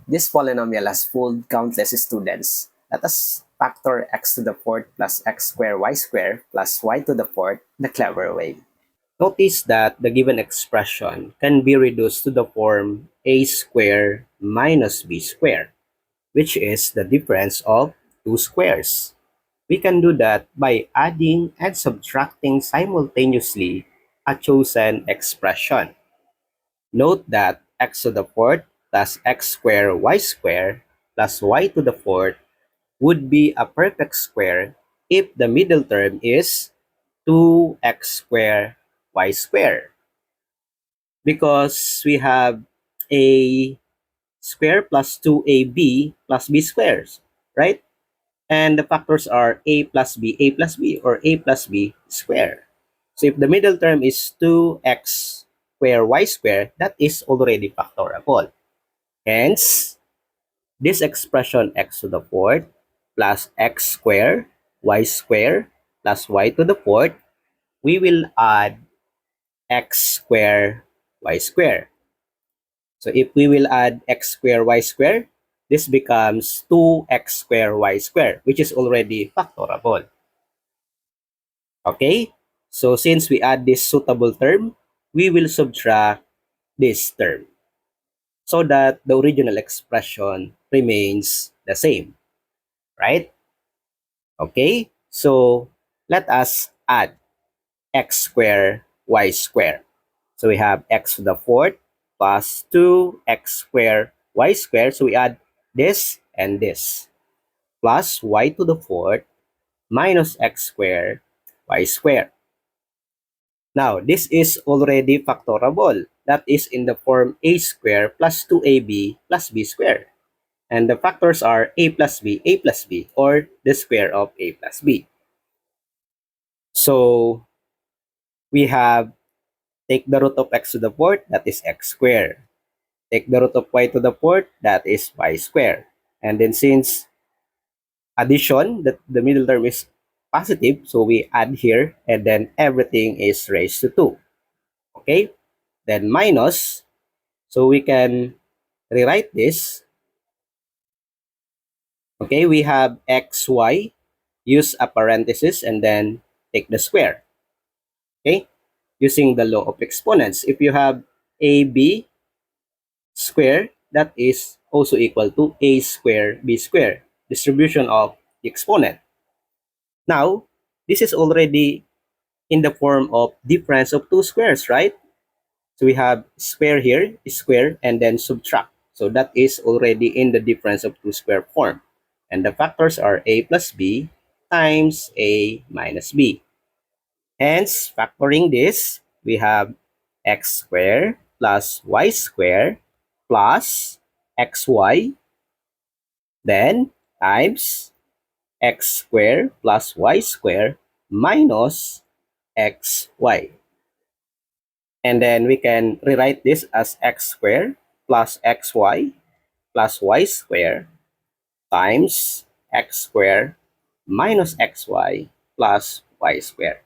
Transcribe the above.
This polynomial has fooled countless students. Let us factor x to the fourth plus x squared y squared plus y to the fourth the clever way. Notice that the given expression can be reduced to the form a squared minus b squared, which is the difference of two squares. We can do that by adding and subtracting simultaneously a chosen expression. Note that x to the fourth plus x squared y squared plus y to the fourth would be a perfect square if the middle term is 2x squared y squared, because we have a square plus 2ab plus b squares, right? And the factors are a plus b, or a plus b squared. So if the middle term is 2x squared y squared, that is already factorable. Hence, this expression x to the fourth plus x squared y squared plus y to the fourth, we will add x squared y squared. So if we will add x squared y squared, this becomes 2x squared y squared, which is already factorable. Okay? So since we add this suitable term, we will subtract this term so that the original expression remains the same, right? Okay? So let us add x squared y squared. So we have x to the fourth plus 2x squared y squared. So we add this and this plus y to the fourth minus x squared y squared. Now, this is already factorable. That is in the form a squared plus 2ab plus b squared. And the factors are a plus b, or the square of a plus b. So, we have take the root of x to the fourth, that is x squared. Take the root of y to the fourth, that is y squared. And then since addition, that the middle term is positive, so we add here, and then everything is raised to 2. Okay? Then minus, so we can rewrite this. Okay, we have xy, use a parenthesis, and then take the square. Okay? Using the law of exponents. If you have ab square, that is also equal to a square b square, distribution of the exponent. Now, this is already in the form of difference of two squares, right? So we have square here, square, and then subtract. So that is already in the difference of two square form. And the factors are a plus b times a minus b. Hence, factoring this, we have x squared plus y squared plus xy, then times x squared plus y squared minus xy. And then we can rewrite this as x squared plus xy plus y squared times x squared minus xy plus y squared.